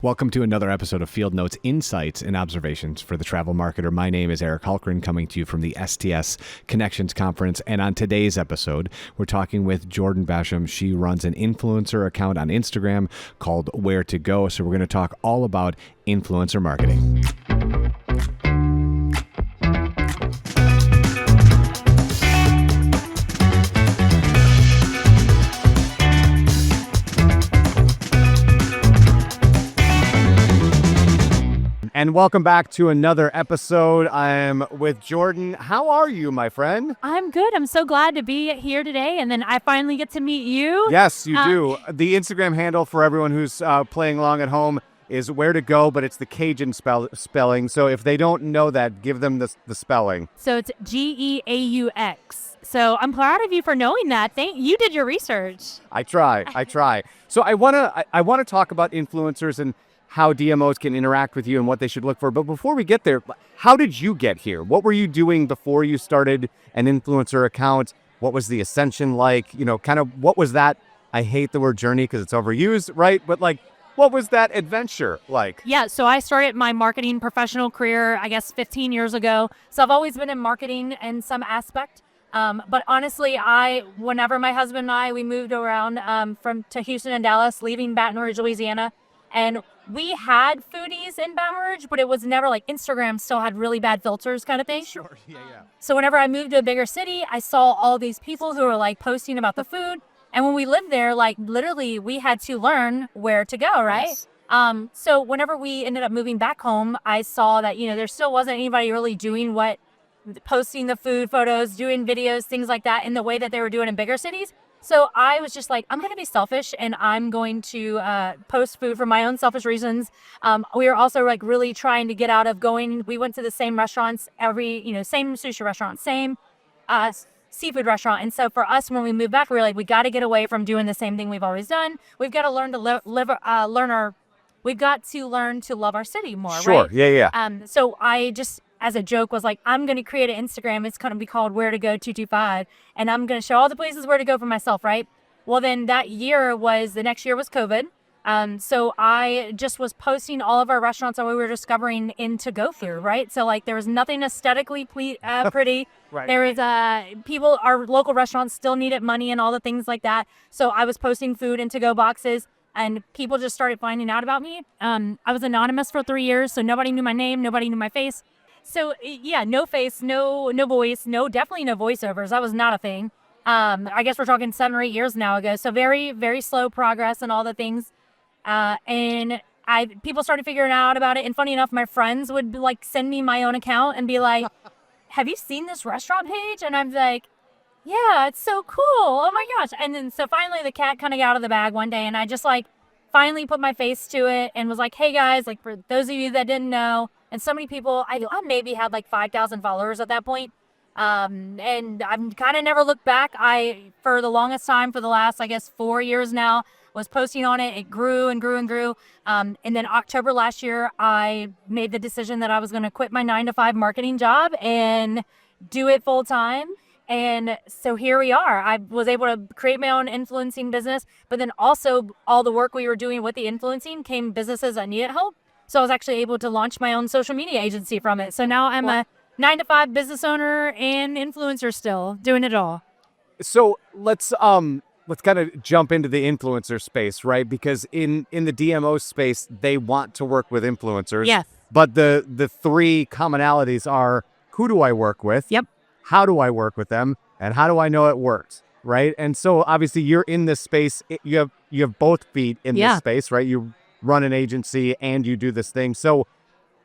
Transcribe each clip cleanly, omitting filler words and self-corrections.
Welcome to another episode of Field Notes Insights and Observations for the Travel Marketer. My name is Eric Hulkran, coming to you from the STS Connections Conference. And on today's episode, we're talking with Jordan Basham. She runs an influencer account on Instagram called Where to Go. So we're going to talk all about influencer marketing. And welcome back to another episode. I'm with Jordan. How are you, my friend? I'm good. I'm so glad to be here today. And then I finally get to meet you. Yes, you do. The Instagram handle for everyone who's playing along at home is Where to Go, but it's the Cajun spelling. So if they don't know that, give them the spelling. So it's Geaux. So I'm proud of you for knowing that. You did your research. I try. So I wanna talk about influencers and how DMOs can interact with you and what they should look for. But before we get there, how did you get here? What were you doing before you started an influencer account? What was the ascension like? You know, kind of what was that? I hate the word journey because it's overused, right? But like, what was that adventure like? Yeah, so I started my marketing professional career, I guess, 15 years ago. So I've always been in marketing in some aspect. But honestly, whenever my husband and I, we moved around to Houston and Dallas, leaving Baton Rouge, Louisiana, and we had foodies in Baton Rouge, but it was never like Instagram still had really bad filters kind of thing. Sure, yeah. So whenever I moved to a bigger city, I saw all these people who were like posting about the food. And when we lived there, like literally we had to learn where to go, right? Yes. So whenever we ended up moving back home, I saw that, there still wasn't anybody really doing posting the food photos, doing videos, things like that in the way that they were doing in bigger cities. So I was just like, I'm going to be selfish and I'm going to post food for my own selfish reasons. We were also like really trying to get out of we went to the same restaurants same sushi restaurant, same seafood restaurant. And so for us, when we moved back, we were like, we got to get away from doing the same thing we've always done. We've got to learn to we've got to learn to love our city more, sure, right? Yeah. So I just, as a joke, was like, I'm going to create an Instagram. It's going to be called Where to Go 225. And I'm going to show all the places where to go for myself, right? Well, then the next year was COVID. So I just was posting all of our restaurants that we were discovering to go through, right? So like there was nothing aesthetically pretty. Right. There was our local restaurants still needed money and all the things like that. So I was posting food in to-go boxes. And people just started finding out about me. I was anonymous for 3 years, so nobody knew my name, nobody knew my face. So yeah, no face, no voice, definitely no voiceovers. That was not a thing. I guess we're talking 7 or 8 years now ago. So very, very slow progress and all the things. And people started figuring out about it. And funny enough, my friends would like send me my own account and be like, have you seen this restaurant page? And I'm like, yeah, it's so cool. Oh my gosh. And then so finally the cat kind of got out of the bag one day and I just like finally put my face to it and was like, hey guys, like for those of you that didn't know, and so many people, I maybe had like 5,000 followers at that point. And I'm kind of never looked back. For the longest time, for the last, I guess, 4 years now, was posting on it. It grew and grew and grew. And then October last year, I made the decision that I was going to quit my 9-to-5 marketing job and do it full time. And so here we are. I was able to create my own influencing business, but then also all the work we were doing with the influencing came businesses that needed help. So I was actually able to launch my own social media agency from it. So now I'm a 9-to-5 business owner and influencer still, doing it all. So let's kind of jump into the influencer space, right? Because in the DMO space, they want to work with influencers. Yes. But the three commonalities are, who do I work with? Yep. How do I work with them? And how do I know it works? Right. And so obviously you're in this space. You have both feet in this space, right? You run an agency and you do this thing. So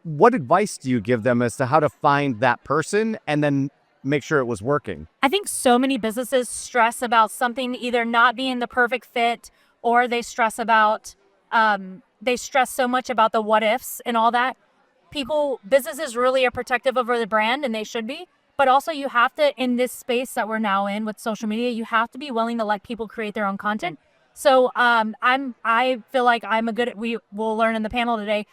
what advice do you give them as to how to find that person and then make sure it was working? I think so many businesses stress about something either not being the perfect fit, or they stress so much about the what ifs and all that. Businesses really are protective over the brand, and they should be. But also you have to, in this space that we're now in with social media, you have to be willing to let people create their own content. So I feel like we will learn in the panel today.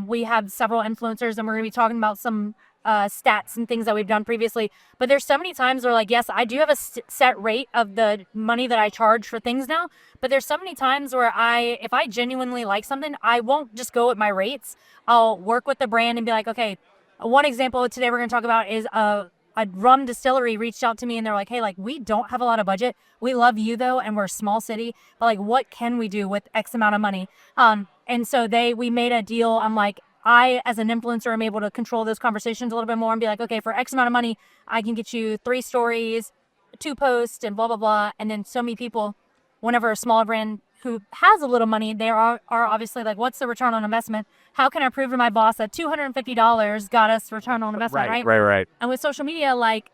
We have several influencers and we're going to be talking about some stats and things that we've done previously. But there's so many times where like, yes, I do have a set rate of the money that I charge for things now. But there's so many times where if I genuinely like something, I won't just go with my rates. I'll work with the brand and be like, okay, one example today we're going to talk about is a rum distillery reached out to me and they're like, hey, like we don't have a lot of budget. We love you though, and we're a small city, but like what can we do with X amount of money? And so we made a deal. I'm like, I, as an influencer, am able to control those conversations a little bit more and be like, okay, for X amount of money, I can get you 3 stories, 2 posts, and blah, blah, blah. And then so many people, whenever a smaller brand who has a little money, they are obviously like, what's the return on investment? How can I prove to my boss that $250 got us return on investment, right? Right. And with social media, like,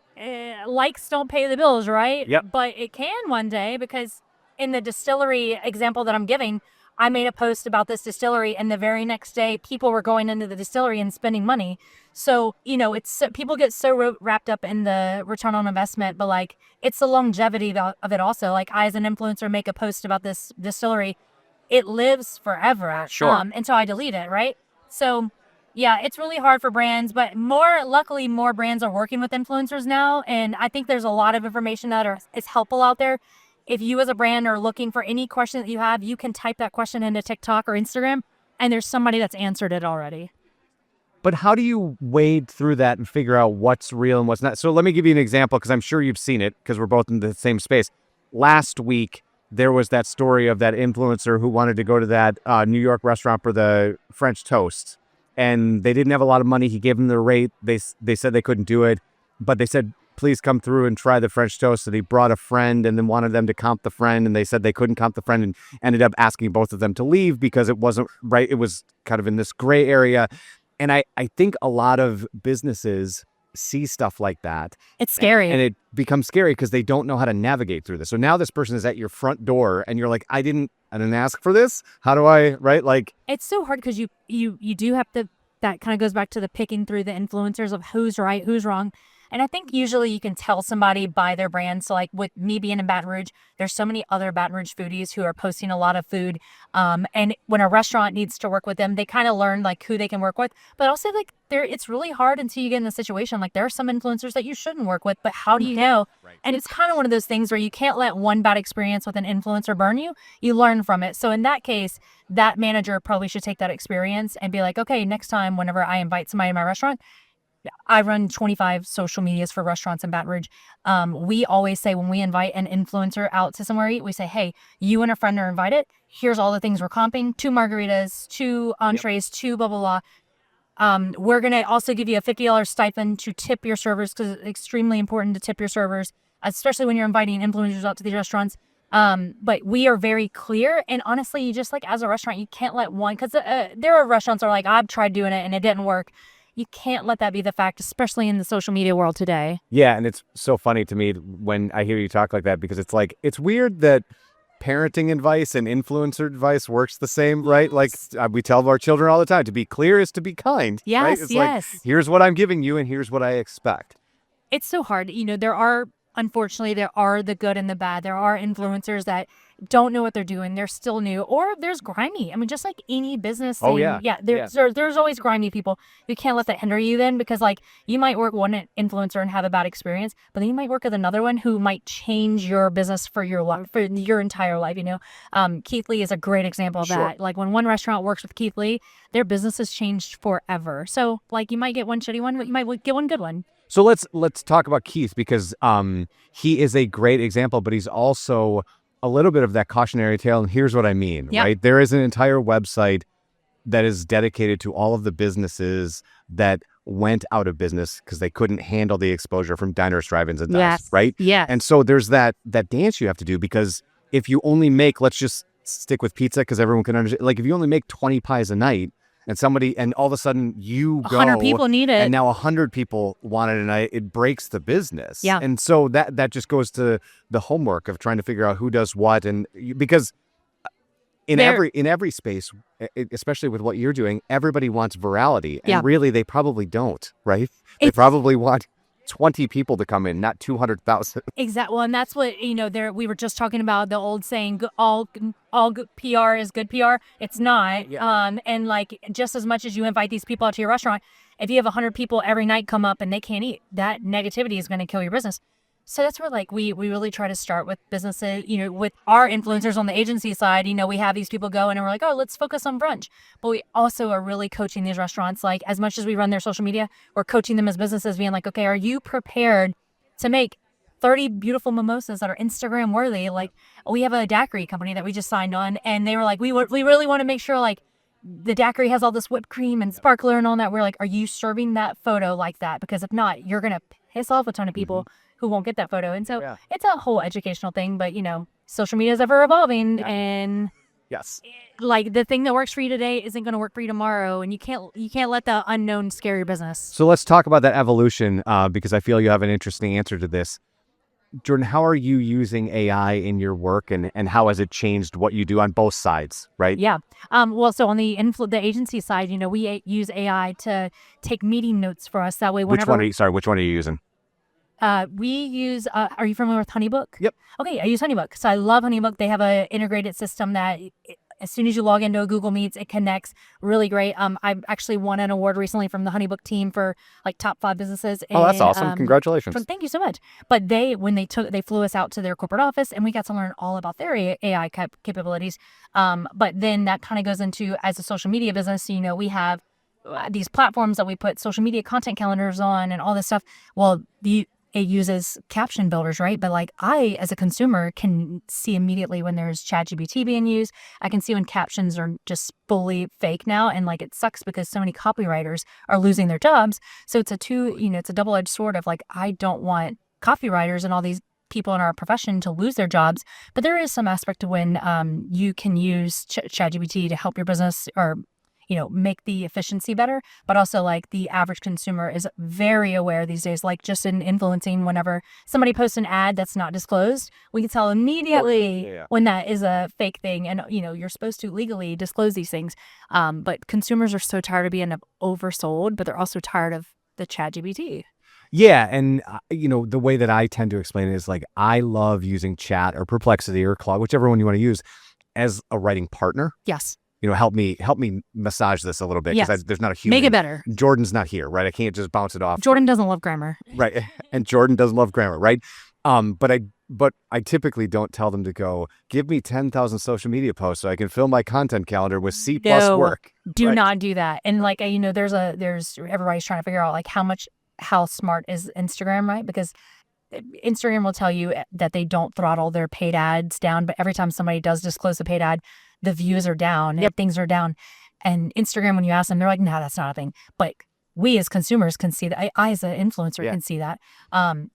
likes don't pay the bills, right? Yep. But it can one day, because in the distillery example that I'm giving, I made a post about this distillery, and the very next day, people were going into the distillery and spending money. So, people get so wrapped up in the return on investment, but like, it's the longevity of it also. Like, I, as an influencer, make a post about this distillery, it lives forever. Sure. Until I delete it, right? So, yeah, it's really hard for brands, but luckily, more brands are working with influencers now, and I think there's a lot of information that is helpful out there. If you as a brand are looking for any question that you have, you can type that question into TikTok or Instagram, and there's somebody that's answered it already. But how do you wade through that and figure out what's real and what's not? So let me give you an example, because I'm sure you've seen it, because we're both in the same space. Last week, there was that story of that influencer who wanted to go to that New York restaurant for the French toast, and they didn't have a lot of money. He gave them the rate. They said they couldn't do it, but they said, please come through and try the French toast. And he brought a friend and then wanted them to comp the friend. And they said they couldn't comp the friend and ended up asking both of them to leave because it wasn't right. It was kind of in this gray area. And I think a lot of businesses see stuff like that. It's scary. And it becomes scary because they don't know how to navigate through this. So now this person is at your front door and you're like, I didn't ask for this. How do I, right? Like, it's so hard because you do have to, that kind of goes back to the picking through the influencers of who's right, who's wrong. And I think usually you can tell somebody by their brand. So like with me being in Baton Rouge, there's so many other Baton Rouge foodies who are posting a lot of food. And when a restaurant needs to work with them, they kind of learn like who they can work with. But also like it's really hard until you get in the situation. Like there are some influencers that you shouldn't work with, but how do you know? Right. And it's kind of one of those things where you can't let one bad experience with an influencer burn you. You learn from it. So in that case, that manager probably should take that experience and be like, okay, next time, whenever I invite somebody in my restaurant, I run 25 social medias for restaurants in Baton Rouge. We always say when we invite an influencer out to somewhere to eat, we say, hey, you and a friend are invited. Here's all the things we're comping: 2 margaritas, 2 entrees, 2 blah, blah, blah. We're going to also give you a $50 stipend to tip your servers, because it's extremely important to tip your servers, especially when you're inviting influencers out to these restaurants. But we are very clear. And honestly, you just like as a restaurant, you can't let one, because there are restaurants that are like, I've tried doing it and it didn't work. You can't let that be the fact, especially in the social media world today. Yeah, and it's so funny to me when I hear you talk like that, because it's like, it's weird that parenting advice and influencer advice works the same, right? Like we tell our children all the time, to be clear is to be kind. Yes, right? It's yes. like, here's what I'm giving you and here's what I expect. It's so hard. Unfortunately, there are the good and the bad. There are influencers that don't know what they're doing. They're still new. Or there's grimy. I mean, just like any business thing. Oh, yeah. There's always grimy people. You can't let that hinder you then, because like you might work one influencer and have a bad experience, but then you might work with another one who might change your business for your life, for your entire life, Keith Lee is a great example of that. Like when one restaurant works with Keith Lee, their business has changed forever. So like you might get one shitty one, but you might get one good one. So let's talk about Keith, because he is a great example, but he's also a little bit of that cautionary tale. And here's what I mean, right? There is an entire website that is dedicated to all of the businesses that went out of business because they couldn't handle the exposure from diners, drive-ins, and dives, right? Yeah. And so there's that dance you have to do, because if you only make, let's just stick with pizza because everyone can understand, like if you only make 20 pies a night, and all of a sudden you go, 100 people need it, and now 100 people want it, and it breaks the business. Yeah. And so that just goes to the homework of trying to figure out who does what, and because in every space, especially with what you're doing, everybody wants virality, and really they probably don't, right? They probably want 20 people to come in, not 200,000. Exactly. Well, and that's what, there we were just talking about the old saying, all good PR is good PR. It's not. And like, just as much as you invite these people out to your restaurant, if you have 100 people every night come up and they can't eat, that negativity is going to kill your business. So that's where like we really try to start with businesses, with our influencers on the agency side. We have these people go in and we're like, oh, let's focus on brunch. But we also are really coaching these restaurants. Like, as much as we run their social media, we're coaching them as businesses, being like, okay, are you prepared to make 30 beautiful mimosas that are Instagram worthy? Like, we have a daiquiri company that we just signed on, and they were like, we really want to make sure like the daiquiri has all this whipped cream and sparkler and all that. We're like, are you serving that photo like that? Because if not, you're going to piss off a ton of people who won't get that photo. And so it's a whole educational thing, but social media is ever evolving, and Yes. like the thing that works for you today isn't going to work for you tomorrow, and you can't let the unknown scare your business. So let's talk about that evolution, because I feel you have an interesting answer to this. Jordan, how are you using AI in your work, and how has it changed what you do on both sides, right? Yeah. Well, so on the agency side, we use AI to take meeting notes for us. That way, whenever Which one are you using? we use, are you familiar with HoneyBook? Yep. Okay, I use HoneyBook. So I love HoneyBook. They have an integrated system that as soon as you log into a Google Meets, it connects really great. I actually won an award recently from the HoneyBook team for like top 5 businesses. Oh, that's awesome. Congratulations. Thank you so much. But they flew us out to their corporate office, and we got to learn all about their AI capabilities. But then that kind of goes into, as a social media business, we have these platforms that we put social media content calendars on and all this stuff. Well, it uses caption builders, right? But like, I, as a consumer, can see immediately when there's ChatGPT being used. I can see when captions are just fully fake now. And like, it sucks because so many copywriters are losing their jobs. So it's it's a double-edged sword of like, I don't want copywriters and all these people in our profession to lose their jobs. But there is some aspect to when you can use ChatGPT to help your business, or make the efficiency better. But also, like, the average consumer is very aware these days, like just in influencing, whenever somebody posts an ad that's not disclosed, we can tell immediately when that is a fake thing. And, you're supposed to legally disclose these things. But consumers are so tired of being oversold, but they're also tired of the ChatGPT. Yeah, and the way that I tend to explain it is like, I love using Chat or Perplexity or Claude, whichever one you want to use, as a writing partner. Yes. Help me massage this a little bit, because there's not a human. Make it better. Jordan's not here, right? I can't just bounce it off. Jordan doesn't love grammar. Right. And Jordan doesn't love grammar, right? But I typically don't tell them to go, give me 10,000 social media posts so I can fill my content calendar with C+ work. Do not do that. And like, there's everybody's trying to figure out like how smart is Instagram, right? Because Instagram will tell you that they don't throttle their paid ads down, but every time somebody does disclose a paid ad, the views are down, things are down. And Instagram, when you ask them, they're like, no, that's not a thing. But we as consumers can see that. I as an influencer can see that.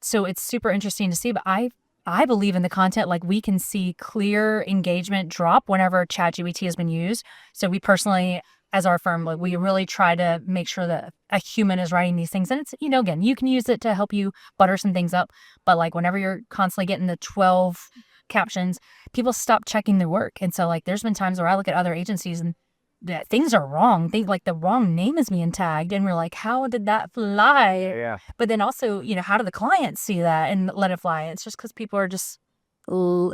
So it's super interesting to see. But I believe in the content. Like, we can see clear engagement drop whenever ChatGPT has been used. So we personally, as our firm, like, we really try to make sure that a human is writing these things. And it's, again, you can use it to help you butter some things up. But like, whenever you're constantly getting the 12 captions, people stop checking their work. And so like, there's been times where I look at other agencies and that things are wrong. Like, the wrong name is being tagged, and we're like, how did that fly? Yeah. But then also, how do the clients see that and let it fly? It's just because people are just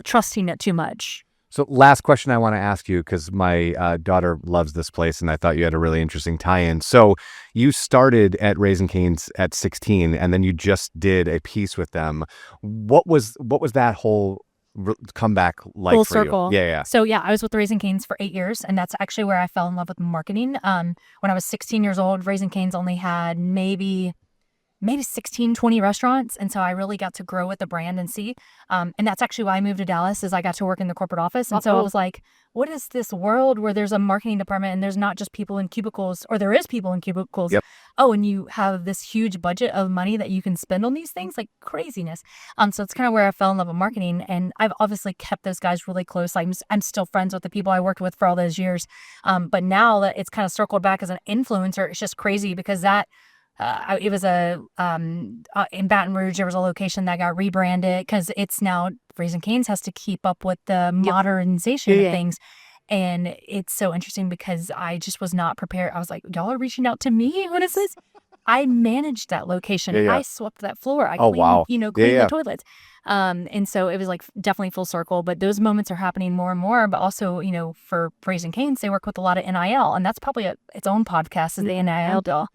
trusting it too much. So last question I want to ask you, because my daughter loves this place, and I thought you had a really interesting tie-in. So you started at Raising Cane's at 16, and then you just did a piece with them. What was that whole comeback like Full for circle. you? Yeah. So I was with Raising Cane's for 8 years, and that's actually where I fell in love with marketing. When I was 16 years old, Raising Cane's only had maybe 16, 20 restaurants. And so I really got to grow with the brand and see. And that's actually why I moved to Dallas, is I got to work in the corporate office. And so I was like, what is this world where there's a marketing department and there's not just people in cubicles, or there is people in cubicles. Yep. Oh, and you have this huge budget of money that you can spend on these things, like craziness. So it's kind of where I fell in love with marketing. And I've obviously kept those guys really close. I'm still friends with the people I worked with for all those years. But now that it's kind of circled back as an influencer, it's just crazy because it was in Baton Rouge, there was a location that got rebranded because it's now Raising Cane's has to keep up with the modernization of things. And it's so interesting because I just was not prepared. I was like, y'all are reaching out to me? What is this? I managed that location. Yeah. I swept that floor. I Oh, cleaned, wow. cleaned Yeah. the toilets. And so it was like definitely full circle, but those moments are happening more and more. But also, for Praise and Canes, they work with a lot of NIL, and that's probably its own podcast is the NIL deal.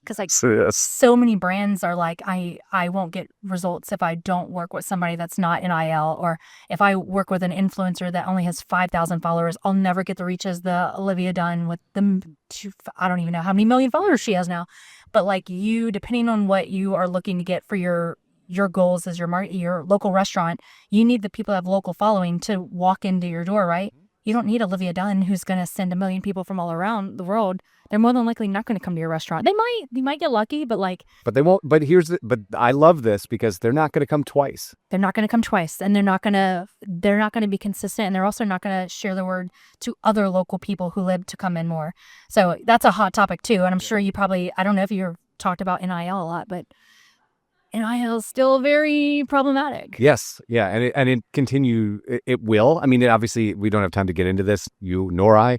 Because like Yes. so many brands are like, I won't get results if I don't work with somebody that's not NIL, or if I work with an influencer that only has 5,000 followers, I'll never get the reach as the Olivia Dunn with I don't even know how many million followers she has now. But like depending on what you are looking to get for your goals as your local restaurant, you need the people that have local following to walk into your door, right? You don't need Olivia Dunn who's going to send 1 million people from all around the world. They're more than likely not going to come to your restaurant. They might get lucky, but But they won't. But but I love this because they're not going to come twice. they're not going to come twice, and they're not going to be consistent, and they're also not going to share the word to other local people who live to come in more. So that's a hot topic too, and I'm sure you probably, I don't know if you've talked about NIL a lot, but NIL is still very problematic. Yes, yeah, and it continue. It will. I mean, obviously, we don't have time to get into this. You nor I.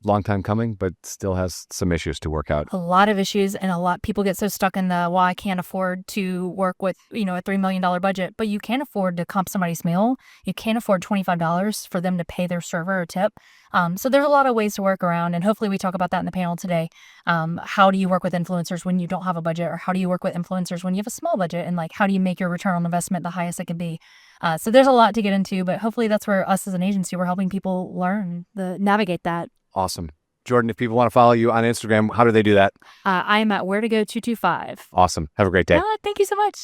Long time coming, but still has some issues to work out. A lot of issues, and people get so stuck in I can't afford to work with, a $3 million budget, but you can't afford to comp somebody's meal. You can't afford $25 for them to pay their server or tip. So there's a lot of ways to work around, and hopefully we talk about that in the panel today. How do you work with influencers when you don't have a budget, or how do you work with influencers when you have a small budget, and like, how do you make your return on investment the highest it can be? So there's a lot to get into, but hopefully that's where us as an agency, we're helping people learn navigate that. Awesome. Jordan, if people want to follow you on Instagram, how do they do that? I am at Where to Go 225. Awesome. Have a great day. Thank you so much.